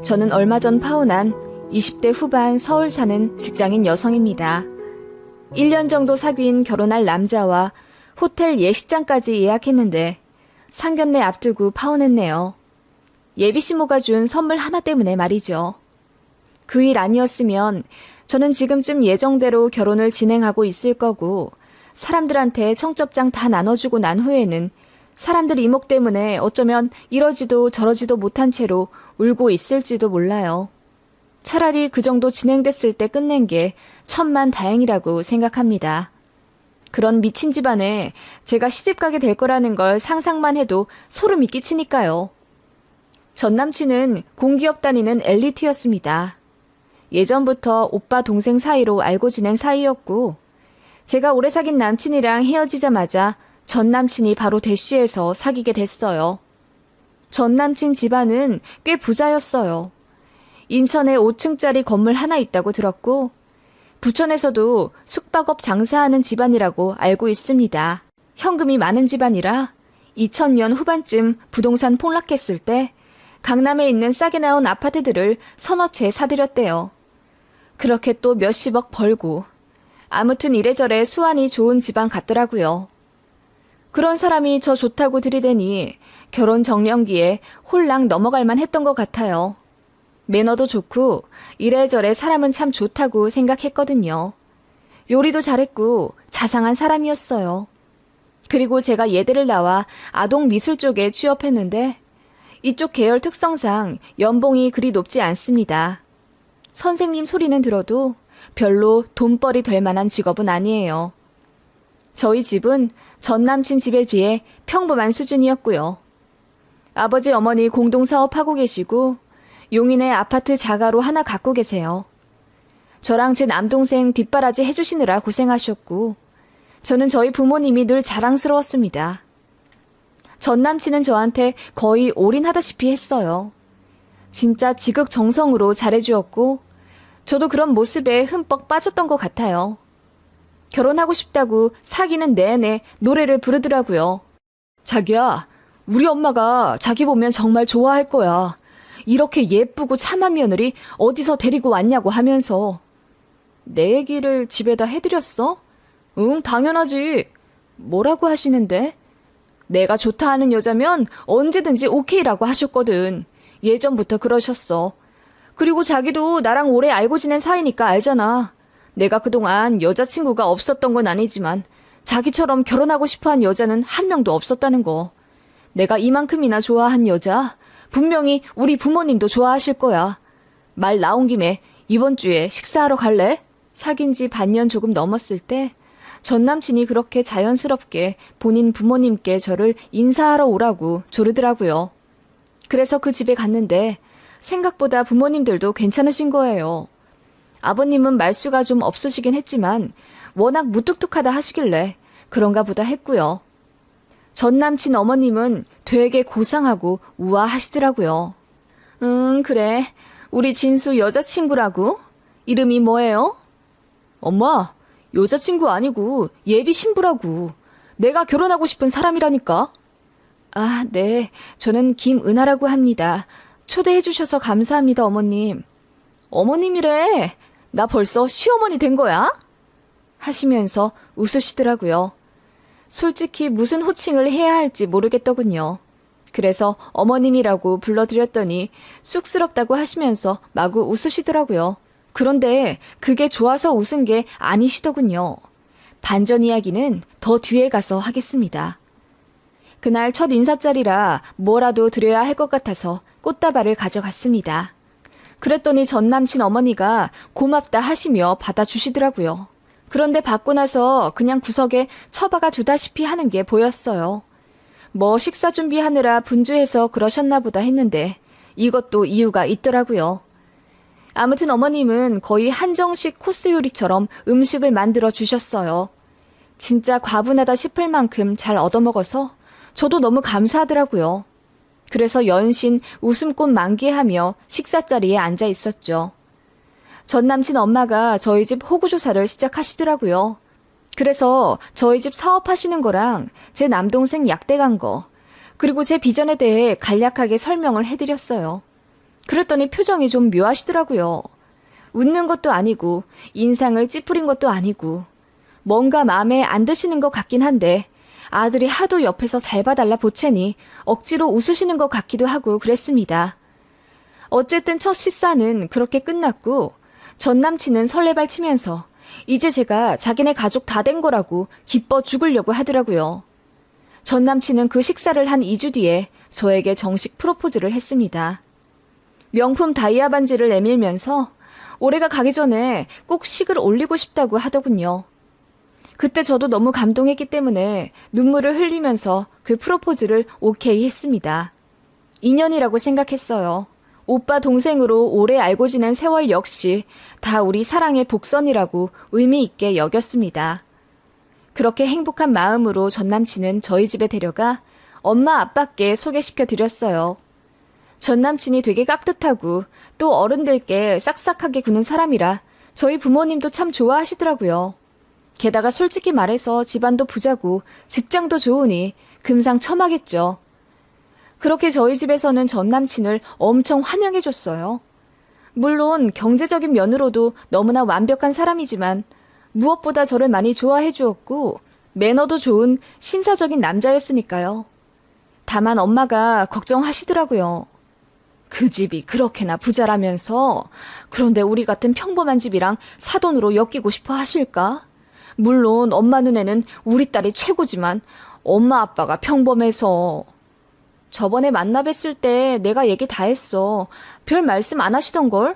저는 얼마 전 파혼한 20대 후반 서울 사는 직장인 여성입니다. 1년 정도 사귄 결혼할 남자와 호텔 예식장까지 예약했는데 상견례 앞두고 파혼했네요. 예비 시모가 준 선물 하나 때문에 말이죠. 그 일 아니었으면 저는 지금쯤 예정대로 결혼을 진행하고 있을 거고 사람들한테 청첩장 다 나눠주고 난 후에는 사람들 이목 때문에 어쩌면 이러지도 저러지도 못한 채로 울고 있을지도 몰라요. 차라리 그 정도 진행됐을 때 끝낸 게 천만다행이라고 생각합니다. 그런 미친 집안에 제가 시집가게 될 거라는 걸 상상만 해도 소름이 끼치니까요. 전 남친은 공기업 다니는 엘리트였습니다. 예전부터 오빠 동생 사이로 알고 지낸 사이였고 제가 오래 사귄 남친이랑 헤어지자마자 전 남친이 바로 대쉬해서 사귀게 됐어요. 전 남친 집안은 꽤 부자였어요. 인천에 5층짜리 건물 하나 있다고 들었고 부천에서도 숙박업 장사하는 집안이라고 알고 있습니다. 현금이 많은 집안이라 2000년 후반쯤 부동산 폭락했을 때 강남에 있는 싸게 나온 아파트들을 서너 채 사들였대요. 그렇게 또 몇십억 벌고 아무튼 이래저래 수완이 좋은 집안 같더라고요. 그런 사람이 저 좋다고 들이대니 결혼 정년기에 홀랑 넘어갈만 했던 것 같아요. 매너도 좋고 이래저래 사람은 참 좋다고 생각했거든요. 요리도 잘했고 자상한 사람이었어요. 그리고 제가 예대를 나와 아동미술 쪽에 취업했는데 이쪽 계열 특성상 연봉이 그리 높지 않습니다. 선생님 소리는 들어도 별로 돈벌이 될 만한 직업은 아니에요. 저희 집은 전 남친 집에 비해 평범한 수준이었고요. 아버지 어머니 공동사업하고 계시고 용인에 아파트 자가로 하나 갖고 계세요. 저랑 제 남동생 뒷바라지 해주시느라 고생하셨고 저는 저희 부모님이 늘 자랑스러웠습니다. 전 남친은 저한테 거의 올인하다시피 했어요. 진짜 지극정성으로 잘해주었고 저도 그런 모습에 흠뻑 빠졌던 것 같아요. 결혼하고 싶다고 사귀는 내내 노래를 부르더라고요. 자기야, 우리 엄마가 자기 보면 정말 좋아할 거야. 이렇게 예쁘고 참한 며느리 어디서 데리고 왔냐고 하면서. 내 얘기를 집에다 해드렸어? 응, 당연하지. 뭐라고 하시는데? 내가 좋다 하는 여자면 언제든지 오케이라고 하셨거든. 예전부터 그러셨어. 그리고 자기도 나랑 오래 알고 지낸 사이니까 알잖아. 내가 그동안 여자친구가 없었던 건 아니지만 자기처럼 결혼하고 싶어한 여자는 한 명도 없었다는 거. 내가 이만큼이나 좋아한 여자 분명히 우리 부모님도 좋아하실 거야. 말 나온 김에 이번 주에 식사하러 갈래? 사귄 지 반년 조금 넘었을 때 전 남친이 그렇게 자연스럽게 본인 부모님께 저를 인사하러 오라고 조르더라고요. 그래서 그 집에 갔는데 생각보다 부모님들도 괜찮으신 거예요. 아버님은 말수가 좀 없으시긴 했지만 워낙 무뚝뚝하다 하시길래 그런가 보다 했고요. 전 남친 어머님은 되게 고상하고 우아하시더라고요. 그래. 우리 진수 여자친구라고? 이름이 뭐예요? 엄마, 여자친구 아니고 예비 신부라고. 내가 결혼하고 싶은 사람이라니까. 아, 네. 저는 김은하라고 합니다. 초대해 주셔서 감사합니다, 어머님. 어머님이래. 나 벌써 시어머니 된 거야? 하시면서 웃으시더라고요. 솔직히 무슨 호칭을 해야 할지 모르겠더군요. 그래서 어머님이라고 불러드렸더니 쑥스럽다고 하시면서 마구 웃으시더라고요. 그런데 그게 좋아서 웃은 게 아니시더군요. 반전 이야기는 더 뒤에 가서 하겠습니다. 그날 첫 인사자리라 뭐라도 드려야 할 것 같아서 꽃다발을 가져갔습니다. 그랬더니 전 남친 어머니가 고맙다 하시며 받아주시더라고요. 그런데 받고 나서 그냥 구석에 처박아 두다시피 하는 게 보였어요. 뭐 식사 준비하느라 분주해서 그러셨나 보다 했는데 이것도 이유가 있더라고요. 아무튼 어머님은 거의 한정식 코스 요리처럼 음식을 만들어 주셨어요. 진짜 과분하다 싶을 만큼 잘 얻어먹어서 저도 너무 감사하더라고요. 그래서 연신 웃음꽃 만개하며 식사 자리에 앉아 있었죠. 전 남친 엄마가 저희 집 호구조사를 시작하시더라고요. 그래서 저희 집 사업하시는 거랑 제 남동생 약대 간 거, 그리고 제 비전에 대해 간략하게 설명을 해드렸어요. 그랬더니 표정이 좀 묘하시더라고요. 웃는 것도 아니고 인상을 찌푸린 것도 아니고 뭔가 마음에 안 드시는 것 같긴 한데 아들이 하도 옆에서 잘 봐달라 보채니 억지로 웃으시는 것 같기도 하고 그랬습니다. 어쨌든 첫 식사는 그렇게 끝났고 전 남친은 설레발 치면서 이제 제가 자기네 가족 다 된 거라고 기뻐 죽으려고 하더라고요. 전 남친은 그 식사를 한 2주 뒤에 저에게 정식 프로포즈를 했습니다. 명품 다이아 반지를 내밀면서 올해가 가기 전에 꼭 식을 올리고 싶다고 하더군요. 그때 저도 너무 감동했기 때문에 눈물을 흘리면서 그 프로포즈를 오케이 했습니다. 인연이라고 생각했어요. 오빠 동생으로 오래 알고 지낸 세월 역시 다 우리 사랑의 복선이라고 의미 있게 여겼습니다. 그렇게 행복한 마음으로 전 남친은 저희 집에 데려가 엄마 아빠께 소개시켜 드렸어요. 전 남친이 되게 깍듯하고 또 어른들께 싹싹하게 구는 사람이라 저희 부모님도 참 좋아하시더라고요. 게다가 솔직히 말해서 집안도 부자고 직장도 좋으니 금상첨화겠죠. 그렇게 저희 집에서는 전 남친을 엄청 환영해줬어요. 물론 경제적인 면으로도 너무나 완벽한 사람이지만 무엇보다 저를 많이 좋아해 주었고 매너도 좋은 신사적인 남자였으니까요. 다만 엄마가 걱정하시더라고요. 그 집이 그렇게나 부자라면서 그런데 우리 같은 평범한 집이랑 사돈으로 엮이고 싶어 하실까? 물론 엄마 눈에는 우리 딸이 최고지만 엄마 아빠가 평범해서. 저번에 만나 뵀을 때 내가 얘기 다 했어. 별 말씀 안 하시던걸?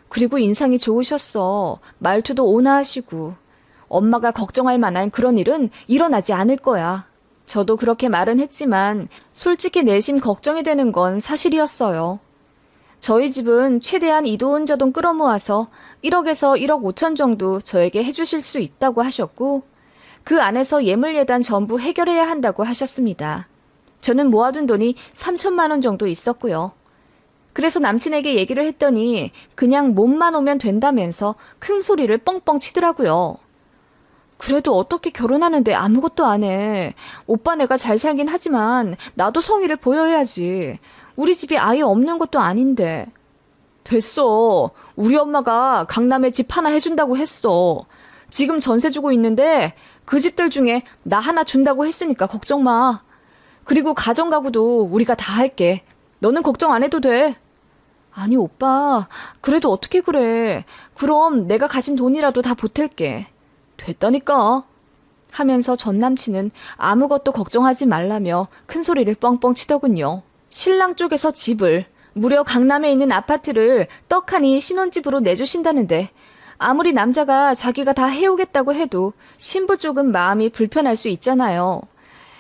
그리고 인상이 좋으셨어. 말투도 온화하시고. 엄마가 걱정할 만한 그런 일은 일어나지 않을 거야. 저도 그렇게 말은 했지만 솔직히 내심 걱정이 되는 건 사실이었어요. 저희 집은 최대한 이돈 저돈 끌어모아서 1억에서 1억 5천 정도 저에게 해주실 수 있다고 하셨고 그 안에서 예물예단 전부 해결해야 한다고 하셨습니다. 저는 모아둔 돈이 3천만 원 정도 있었고요. 그래서 남친에게 얘기를 했더니 그냥 몸만 오면 된다면서 큰 소리를 뻥뻥 치더라고요. 그래도 어떻게 결혼하는데 아무것도 안 해. 오빠 내가 잘 살긴 하지만 나도 성의를 보여야지. 우리 집이 아예 없는 것도 아닌데. 됐어. 우리 엄마가 강남에 집 하나 해준다고 했어. 지금 전세 주고 있는데 그 집들 중에 나 하나 준다고 했으니까 걱정 마. 그리고 가정가구도 우리가 다 할게. 너는 걱정 안 해도 돼. 아니 오빠, 그래도 어떻게 그래. 그럼 내가 가진 돈이라도 다 보탤게. 됐다니까. 하면서 전 남친은 아무것도 걱정하지 말라며 큰 소리를 뻥뻥 치더군요. 신랑 쪽에서 집을, 무려 강남에 있는 아파트를 떡하니 신혼집으로 내주신다는데 아무리 남자가 자기가 다 해오겠다고 해도 신부 쪽은 마음이 불편할 수 있잖아요.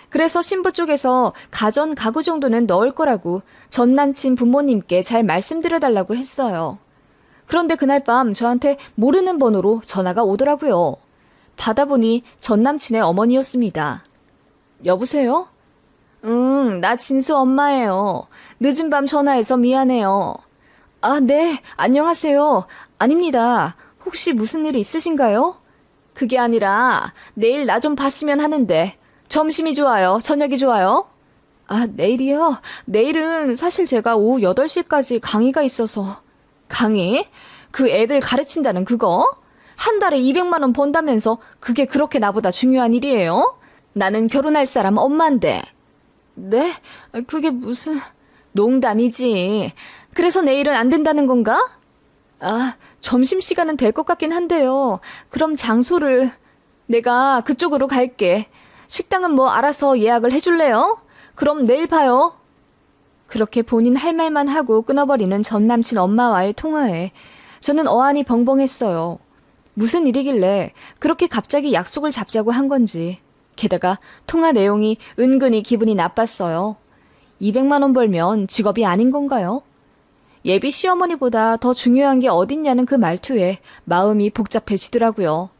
그래서 신부 쪽에서 가전 가구 정도는 넣을 거라고 전 남친 부모님께 잘 말씀드려달라고 했어요. 그런데 그날 밤 저한테 모르는 번호로 전화가 오더라고요. 받아보니 전 남친의 어머니였습니다. 여보세요? 응, 나 진수 엄마예요. 늦은 밤 전화해서 미안해요. 아, 네, 안녕하세요. 아닙니다. 혹시 무슨 일 있으신가요? 그게 아니라 내일 나 좀 봤으면 하는데 점심이 좋아요? 저녁이 좋아요? 아, 내일이요? 내일은 사실 제가 오후 8시까지 강의가 있어서. 강의? 그 애들 가르친다는 그거? 한 달에 200만 원 번다면서 그게 그렇게 나보다 중요한 일이에요? 나는 결혼할 사람 엄마인데. 네? 그게 무슨... 농담이지. 그래서 내일은 안 된다는 건가? 아, 점심시간은 될 것 같긴 한데요. 그럼 장소를... 내가 그쪽으로 갈게. 식당은 뭐 알아서 예약을 해줄래요? 그럼 내일 봐요. 그렇게 본인 할 말만 하고 끊어버리는 전 남친 엄마와의 통화에 저는 어안이 벙벙했어요. 무슨 일이길래 그렇게 갑자기 약속을 잡자고 한 건지. 게다가 통화 내용이 은근히 기분이 나빴어요. 200만 원 벌면 직업이 아닌 건가요? 예비 시어머니보다 더 중요한 게 어딨냐는 그 말투에 마음이 복잡해지더라고요.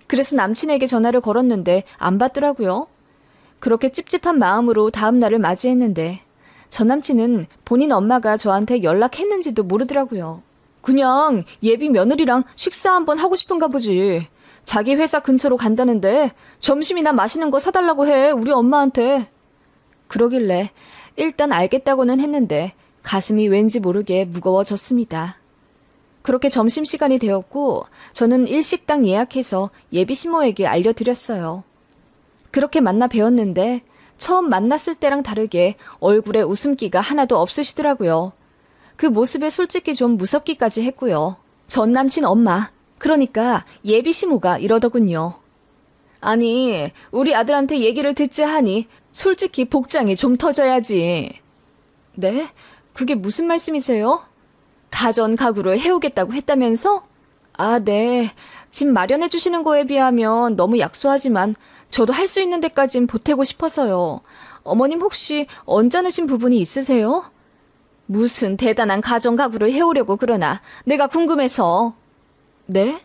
그래서 남친에게 전화를 걸었는데 안 받더라고요. 그렇게 찝찝한 마음으로 다음 날을 맞이했는데 전 남친은 본인 엄마가 저한테 연락했는지도 모르더라고요. 그냥 예비 며느리랑 식사 한번 하고 싶은가 보지. 자기 회사 근처로 간다는데 점심이나 맛있는 거 사달라고 해, 우리 엄마한테. 그러길래 일단 알겠다고는 했는데 가슴이 왠지 모르게 무거워졌습니다. 그렇게 점심시간이 되었고 저는 일식당 예약해서 예비 시모에게 알려드렸어요. 그렇게 만나 뵈었는데 처음 만났을 때랑 다르게 얼굴에 웃음기가 하나도 없으시더라고요. 그 모습에 솔직히 좀 무섭기까지 했고요. 전 남친 엄마, 그러니까 예비 시모가 이러더군요. 아니, 우리 아들한테 얘기를 듣자 하니 솔직히 복장이 좀 터져야지. 네? 그게 무슨 말씀이세요? 가전 가구를 해오겠다고 했다면서? 아, 네. 집 마련해 주시는 거에 비하면 너무 약소하지만 저도 할 수 있는 데까진 보태고 싶어서요. 어머님 혹시 언짢으신 부분이 있으세요? 무슨 대단한 가전 가구를 해오려고 그러나 내가 궁금해서. 네?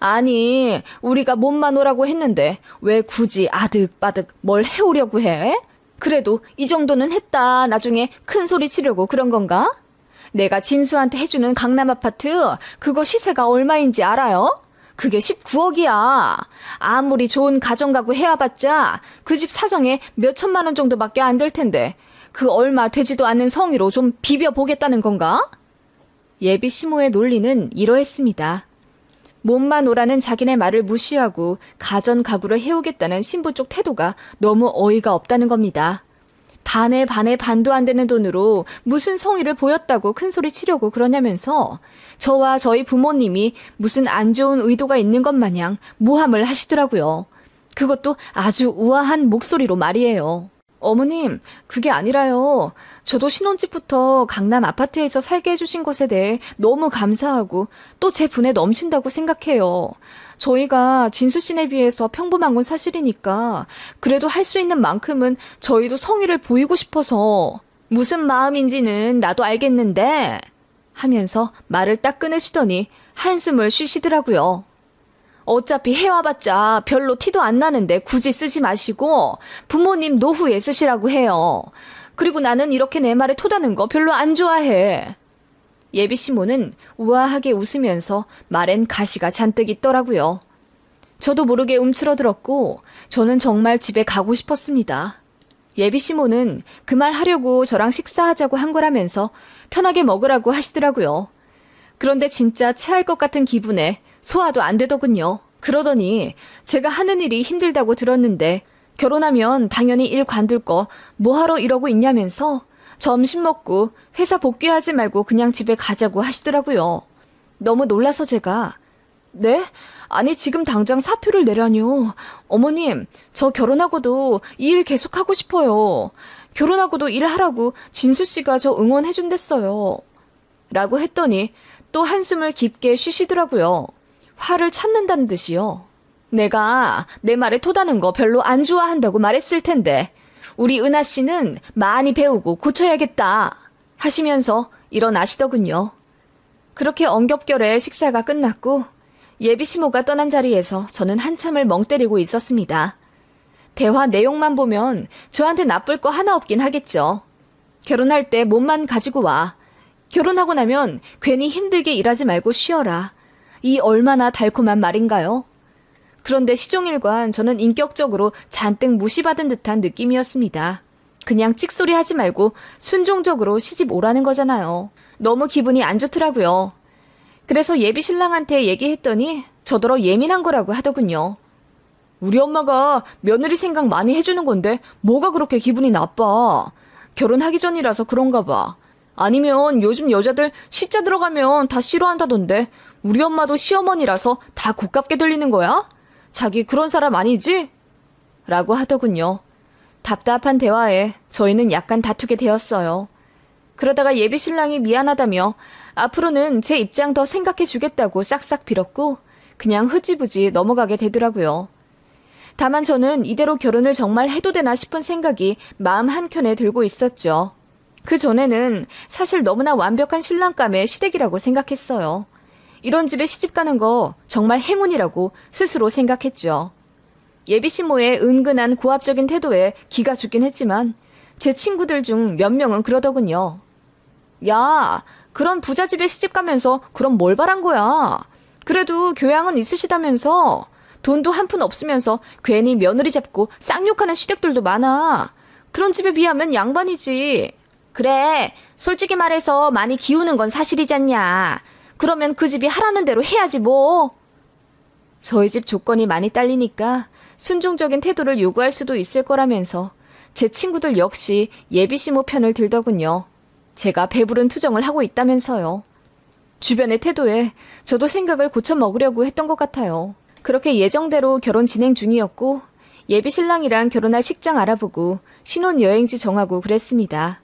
아니, 우리가 몸만 오라고 했는데 왜 굳이 아득바득 뭘 해오려고 해? 그래도 이 정도는 했다. 나중에 큰 소리 치려고 그런 건가? 내가 진수한테 해주는 강남 아파트 그거 시세가 얼마인지 알아요? 그게 19억이야. 아무리 좋은 가정가구 해와봤자 그 집 사정에 몇 천만 원 정도밖에 안 될 텐데 그 얼마 되지도 않는 성의로 좀 비벼보겠다는 건가? 예비 시모의 논리는 이러했습니다. 몸만 오라는 자기네 말을 무시하고 가전가구를 해오겠다는 신부 쪽 태도가 너무 어이가 없다는 겁니다. 반에 반도 안 되는 돈으로 무슨 성의를 보였다고 큰소리 치려고 그러냐면서 저와 저희 부모님이 무슨 안 좋은 의도가 있는 것 마냥 모함을 하시더라고요. 그것도 아주 우아한 목소리로 말이에요. 어머님, 그게 아니라요. 저도 신혼집부터 강남 아파트에서 살게 해주신 것에 대해 너무 감사하고 또 제 분에 넘친다고 생각해요. 저희가 진수 씨네 비해서 평범한 건 사실이니까 그래도 할 수 있는 만큼은 저희도 성의를 보이고 싶어서. 무슨 마음인지는 나도 알겠는데 하면서 말을 딱 끊으시더니 한숨을 쉬시더라고요. 어차피 해와봤자 별로 티도 안 나는데 굳이 쓰지 마시고 부모님 노후에 쓰시라고 해요. 그리고 나는 이렇게 내 말에 토다는 거 별로 안 좋아해. 예비 시모는 우아하게 웃으면서 말엔 가시가 잔뜩 있더라고요. 저도 모르게 움츠러들었고 저는 정말 집에 가고 싶었습니다. 예비 시모는 그 말 하려고 저랑 식사하자고 한 거라면서 편하게 먹으라고 하시더라고요. 그런데 진짜 체할 것 같은 기분에 소화도 안 되더군요. 그러더니 제가 하는 일이 힘들다고 들었는데 결혼하면 당연히 일 관둘 거 뭐하러 이러고 있냐면서 점심 먹고 회사 복귀하지 말고 그냥 집에 가자고 하시더라고요. 너무 놀라서 제가 네? 아니 지금 당장 사표를 내라뇨. 어머님, 저 결혼하고도 이 일 계속하고 싶어요. 결혼하고도 일하라고 진수 씨가 저 응원해준댔어요. 라고 했더니 또 한숨을 깊게 쉬시더라고요. 화를 참는다는 듯이요. 내가 내 말에 토다는 거 별로 안 좋아한다고 말했을 텐데 우리 은하 씨는 많이 배우고 고쳐야겠다 하시면서 일어나시더군요. 그렇게 엉겹결에 식사가 끝났고 예비 시모가 떠난 자리에서 저는 한참을 멍 때리고 있었습니다. 대화 내용만 보면 저한테 나쁠 거 하나 없긴 하겠죠. 결혼할 때 몸만 가지고 와. 결혼하고 나면 괜히 힘들게 일하지 말고 쉬어라. 이 얼마나 달콤한 말인가요? 그런데 시종일관 저는 인격적으로 잔뜩 무시받은 듯한 느낌이었습니다. 그냥 찍소리 하지 말고 순종적으로 시집 오라는 거잖아요. 너무 기분이 안 좋더라고요. 그래서 예비 신랑한테 얘기했더니 저더러 예민한 거라고 하더군요. 우리 엄마가 며느리 생각 많이 해주는 건데 뭐가 그렇게 기분이 나빠. 결혼하기 전이라서 그런가 봐. 아니면 요즘 여자들 시자 들어가면 다 싫어한다던데 우리 엄마도 시어머니라서 다 고깝게 들리는 거야? 자기 그런 사람 아니지? 라고 하더군요. 답답한 대화에 저희는 약간 다투게 되었어요. 그러다가 예비 신랑이 미안하다며 앞으로는 제 입장 더 생각해 주겠다고 싹싹 빌었고 그냥 흐지부지 넘어가게 되더라고요. 다만 저는 이대로 결혼을 정말 해도 되나 싶은 생각이 마음 한켠에 들고 있었죠. 그 전에는 사실 너무나 완벽한 신랑감의 시댁이라고 생각했어요. 이런 집에 시집가는 거 정말 행운이라고 스스로 생각했죠. 예비 시모의 은근한 고압적인 태도에 기가 죽긴 했지만 제 친구들 중 몇 명은 그러더군요. 야, 그런 부자 집에 시집가면서 그럼 뭘 바란 거야? 그래도 교양은 있으시다면서 돈도 한 푼 없으면서 괜히 며느리 잡고 쌍욕하는 시댁들도 많아. 그런 집에 비하면 양반이지. 그래, 솔직히 말해서 많이 기우는 건 사실이잖냐. 그러면 그 집이 하라는 대로 해야지 뭐. 저희 집 조건이 많이 딸리니까 순종적인 태도를 요구할 수도 있을 거라면서 제 친구들 역시 예비시모 편을 들더군요. 제가 배부른 투정을 하고 있다면서요. 주변의 태도에 저도 생각을 고쳐 먹으려고 했던 것 같아요. 그렇게 예정대로 결혼 진행 중이었고 예비신랑이랑 결혼할 식장 알아보고 신혼여행지 정하고 그랬습니다.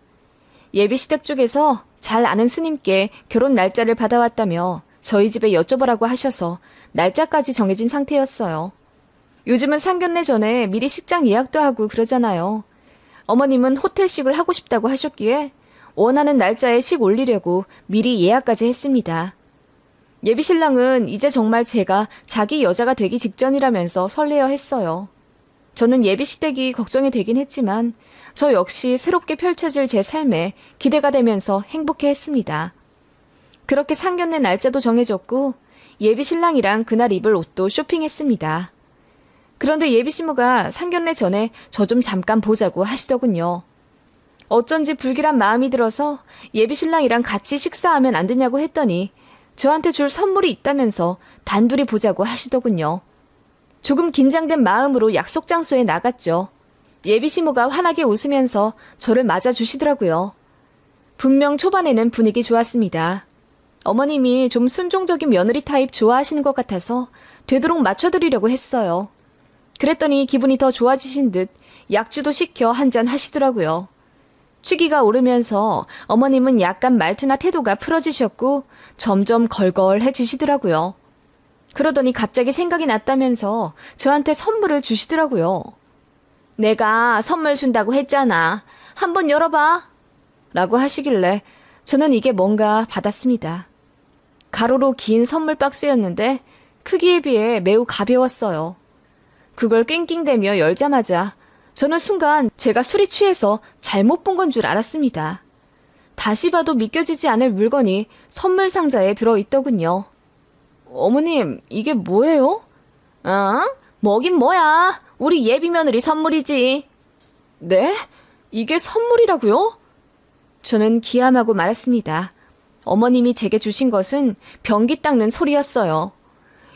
예비시댁 쪽에서 잘 아는 스님께 결혼 날짜를 받아왔다며 저희 집에 여쭤보라고 하셔서 날짜까지 정해진 상태였어요. 요즘은 상견례 전에 미리 식장 예약도 하고 그러잖아요. 어머님은 호텔식을 하고 싶다고 하셨기에 원하는 날짜에 식 올리려고 미리 예약까지 했습니다. 예비신랑은 이제 정말 제가 자기 여자가 되기 직전이라면서 설레어 했어요. 저는 예비시댁이 걱정이 되긴 했지만 저 역시 새롭게 펼쳐질 제 삶에 기대가 되면서 행복해했습니다. 그렇게 상견례 날짜도 정해졌고 예비신랑이랑 그날 입을 옷도 쇼핑했습니다. 그런데 예비시모가 상견례 전에 저 좀 잠깐 보자고 하시더군요. 어쩐지 불길한 마음이 들어서 예비신랑이랑 같이 식사하면 안 되냐고 했더니 저한테 줄 선물이 있다면서 단둘이 보자고 하시더군요. 조금 긴장된 마음으로 약속 장소에 나갔죠. 예비시모가 환하게 웃으면서 저를 맞아주시더라고요. 분명 초반에는 분위기 좋았습니다. 어머님이 좀 순종적인 며느리 타입 좋아하시는 것 같아서 되도록 맞춰드리려고 했어요. 그랬더니 기분이 더 좋아지신 듯 약주도 시켜 한잔 하시더라고요. 취기가 오르면서 어머님은 약간 말투나 태도가 풀어지셨고 점점 걸걸해지시더라고요. 그러더니 갑자기 생각이 났다면서 저한테 선물을 주시더라고요. 내가 선물 준다고 했잖아. 한번 열어봐. 라고 하시길래 저는 이게 뭔가 받았습니다. 가로로 긴 선물 박스였는데 크기에 비해 매우 가벼웠어요. 그걸 낑낑대며 열자마자 저는 순간 제가 술이 취해서 잘못 본 건 줄 알았습니다. 다시 봐도 믿겨지지 않을 물건이 선물 상자에 들어있더군요. 어머님, 이게 뭐예요? 뭐긴 뭐야. 우리 예비 며느리 선물이지. 네? 이게 선물이라고요? 저는 기함하고 말았습니다. 어머님이 제게 주신 것은 변기 닦는 소리였어요.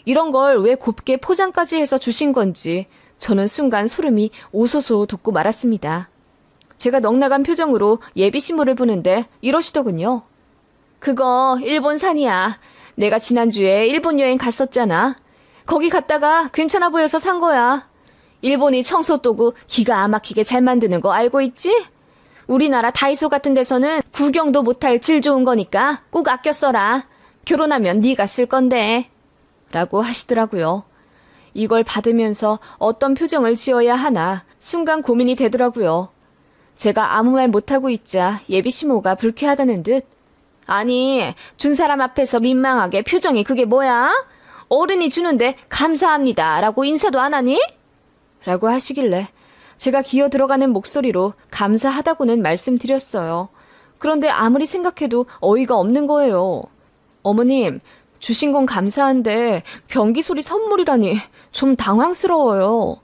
이런 걸 왜 곱게 포장까지 해서 주신 건지 저는 순간 소름이 오소소 돋고 말았습니다. 제가 넉나간 표정으로 예비신부를 보는데 이러시더군요. 그거 일본산이야. 내가 지난주에 일본 여행 갔었잖아. 거기 갔다가 괜찮아 보여서 산 거야. 일본이 청소 도구 기가 막히게 잘 만드는 거 알고 있지? 우리나라 다이소 같은 데서는 구경도 못할 질 좋은 거니까 꼭 아껴 써라. 결혼하면 네가 쓸 건데. 라고 하시더라고요. 이걸 받으면서 어떤 표정을 지어야 하나 순간 고민이 되더라고요. 제가 아무 말 못하고 있자 예비시모가 불쾌하다는 듯 아니 준 사람 앞에서 민망하게 표정이 그게 뭐야? 어른이 주는데 감사합니다 라고 인사도 안 하니? 라고 하시길래 제가 기어 들어가는 목소리로 감사하다고는 말씀드렸어요. 그런데 아무리 생각해도 어이가 없는 거예요. 어머님, 주신 건 감사한데 변기 소리 선물이라니 좀 당황스러워요.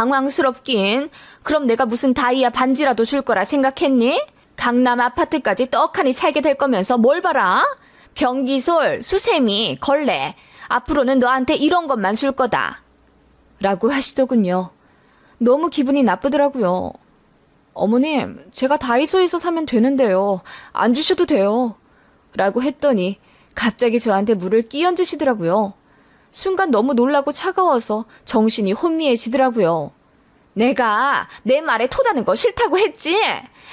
당황스럽긴. 그럼 내가 무슨 다이아 반지라도 줄 거라 생각했니? 강남 아파트까지 떡하니 살게 될 거면서 뭘 봐라? 변기솔, 수세미, 걸레. 앞으로는 너한테 이런 것만 줄 거다. 라고 하시더군요. 너무 기분이 나쁘더라고요. 어머님, 제가 다이소에서 사면 되는데요. 안 주셔도 돼요. 라고 했더니 갑자기 저한테 물을 끼얹으시더라고요. 순간 너무 놀라고 차가워서 정신이 혼미해지더라고요. 내가 내 말에 토다는 거 싫다고 했지?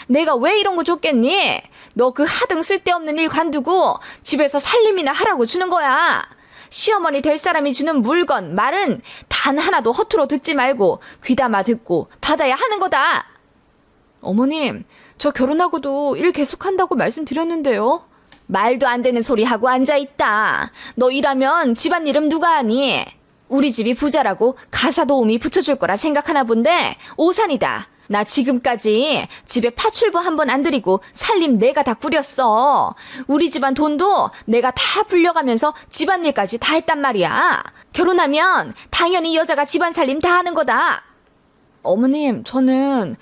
내가 왜 이런 거 줬겠니? 너 그 하등 쓸데없는 일 관두고 집에서 살림이나 하라고 주는 거야. 시어머니 될 사람이 주는 물건, 말은 단 하나도 허투루 듣지 말고 귀담아 듣고 받아야 하는 거다. 어머님, 저 결혼하고도 일 계속한다고 말씀드렸는데요. 말도 안 되는 소리 하고 앉아있다. 너 일하면 집안일은 누가 하니? 우리 집이 부자라고 가사 도우미 붙여줄 거라 생각하나 본데 오산이다. 나 지금까지 집에 파출부 한 번 안 들이고 살림 내가 다 꾸렸어. 우리 집안 돈도 내가 다 불려가면서 집안일까지 다 했단 말이야. 결혼하면 당연히 여자가 집안 살림 다 하는 거다. 어머님, 저는...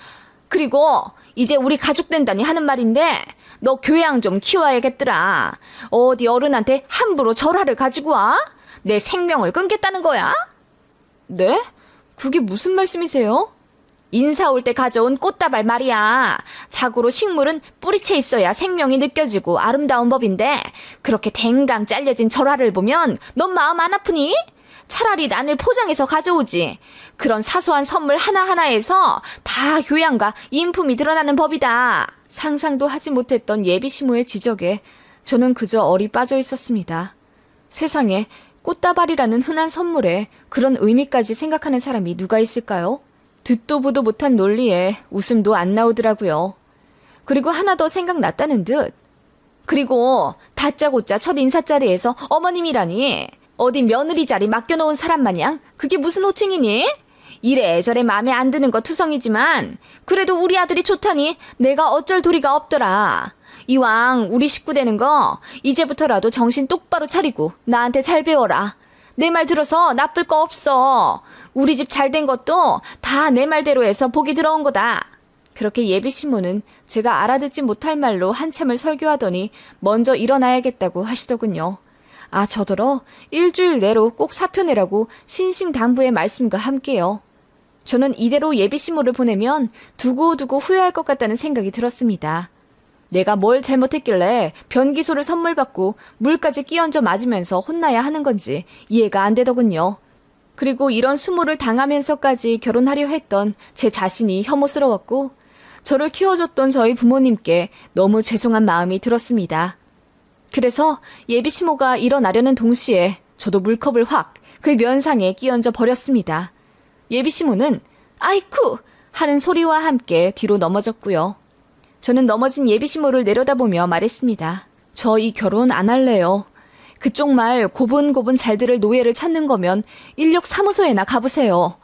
그리고 이제 우리 가족 된다니 하는 말인데 너 교양 좀 키워야겠더라. 어디 어른한테 함부로 절하를 가지고 와? 내 생명을 끊겠다는 거야? 네? 그게 무슨 말씀이세요? 인사 올 때 가져온 꽃다발 말이야. 자고로 식물은 뿌리채 있어야 생명이 느껴지고 아름다운 법인데 그렇게 댕강 잘려진 절화를 보면 넌 마음 안 아프니? 차라리 난을 포장해서 가져오지. 그런 사소한 선물 하나하나에서 다 교양과 인품이 드러나는 법이다. 상상도 하지 못했던 예비시모의 지적에 저는 그저 얼이 빠져 있었습니다. 세상에 꽃다발이라는 흔한 선물에 그런 의미까지 생각하는 사람이 누가 있을까요? 듣도 보도 못한 논리에 웃음도 안 나오더라고요. 그리고 하나 더 생각났다는 듯. 그리고 다짜고짜 첫 인사 자리에서 어머님이라니. 어디 며느리 자리 맡겨놓은 사람 마냥 그게 무슨 호칭이니? 이래저래 마음에 안 드는 거 투성이지만 그래도 우리 아들이 좋다니 내가 어쩔 도리가 없더라. 이왕 우리 식구 되는 거 이제부터라도 정신 똑바로 차리고 나한테 잘 배워라. 내 말 들어서 나쁠 거 없어. 우리 집 잘 된 것도 다 내 말대로 해서 복이 들어온 거다. 그렇게 예비신모는 제가 알아듣지 못할 말로 한참을 설교하더니 먼저 일어나야겠다고 하시더군요. 아, 저더러 일주일 내로 꼭 사표 내라고 신신당부의 말씀과 함께요. 저는 이대로 예비신모를 보내면 두고두고 후회할 것 같다는 생각이 들었습니다. 내가 뭘 잘못했길래 변기소를 선물 받고 물까지 끼얹어 맞으면서 혼나야 하는 건지 이해가 안 되더군요. 그리고 이런 수모를 당하면서까지 결혼하려 했던 제 자신이 혐오스러웠고 저를 키워줬던 저희 부모님께 너무 죄송한 마음이 들었습니다. 그래서 예비시모가 일어나려는 동시에 저도 물컵을 확 그 면상에 끼얹어 버렸습니다. 예비시모는 아이쿠 하는 소리와 함께 뒤로 넘어졌고요. 저는 넘어진 예비시모를 내려다보며 말했습니다. 저 이 결혼 안 할래요. 그쪽 말 고분고분 잘 들을 노예를 찾는 거면 인력사무소에나 가보세요.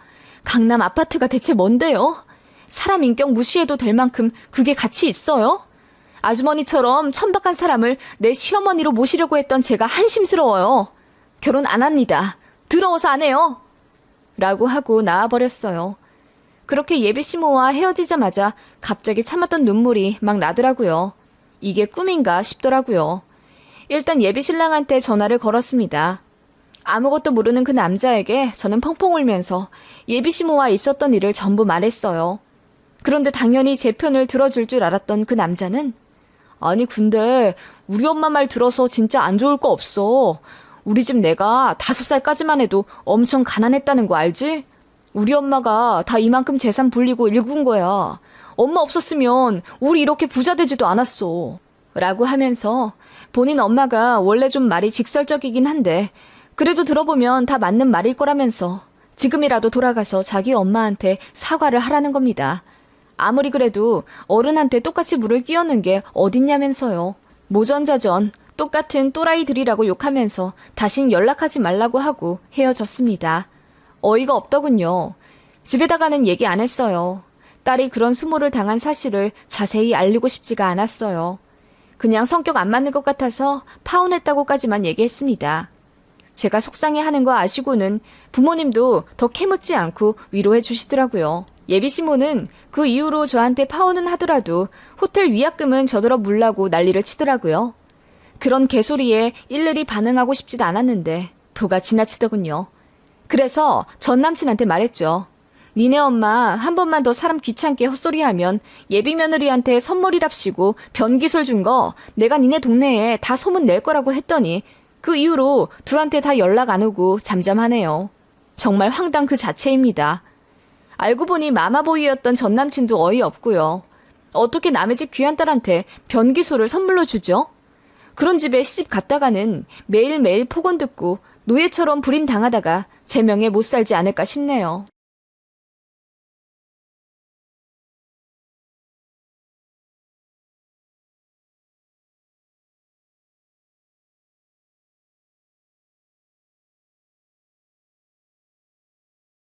강남 아파트가 대체 뭔데요? 사람 인격 무시해도 될 만큼 그게 가치 있어요? 아주머니처럼 천박한 사람을 내 시어머니로 모시려고 했던 제가 한심스러워요. 결혼 안 합니다. 더러워서 안 해요. 라고 하고 나와버렸어요. 그렇게 예비시모와 헤어지자마자 갑자기 참았던 눈물이 막 나더라고요. 이게 꿈인가 싶더라고요. 일단 예비신랑한테 전화를 걸었습니다. 아무것도 모르는 그 남자에게 저는 펑펑 울면서 예비시모와 있었던 일을 전부 말했어요. 그런데 당연히 제 편을 들어줄 줄 알았던 그 남자는 아니 근데 우리 엄마 말 들어서 진짜 안 좋을 거 없어. 우리 집 내가 5살까지만 해도 엄청 가난했다는 거 알지? 우리 엄마가 다 이만큼 재산 불리고 일군 거야. 엄마 없었으면 우리 이렇게 부자 되지도 않았어. 라고 하면서 본인 엄마가 원래 좀 말이 직설적이긴 한데 그래도 들어보면 다 맞는 말일 거라면서 지금이라도 돌아가서 자기 엄마한테 사과를 하라는 겁니다. 아무리 그래도 어른한테 똑같이 물을 끼얹는 게 어딨냐면서요. 모전자전 똑같은 또라이들이라고 욕하면서 다신 연락하지 말라고 하고 헤어졌습니다. 어이가 없더군요. 집에다가는 얘기 안 했어요. 딸이 그런 수모를 당한 사실을 자세히 알리고 싶지가 않았어요. 그냥 성격 안 맞는 것 같아서 파혼했다고까지만 얘기했습니다. 제가 속상해하는 거 아시고는 부모님도 더 캐묻지 않고 위로해 주시더라고요. 예비시모는 그 이후로 저한테 파혼은 하더라도 호텔 위약금은 저더러 물라고 난리를 치더라고요. 그런 개소리에 일일이 반응하고 싶지도 않았는데 도가 지나치더군요. 그래서 전 남친한테 말했죠. 니네 엄마 한 번만 더 사람 귀찮게 헛소리하면 예비 며느리한테 선물이랍시고 변기솔 준 거 내가 니네 동네에 다 소문 낼 거라고 했더니 그 이후로 둘한테 다 연락 안 오고 잠잠하네요. 정말 황당 그 자체입니다. 알고 보니 마마보이였던 전 남친도 어이없고요. 어떻게 남의 집 귀한 딸한테 변기소를 선물로 주죠? 그런 집에 시집 갔다가는 매일매일 폭언 듣고 노예처럼 부림 당하다가 제명에 못 살지 않을까 싶네요.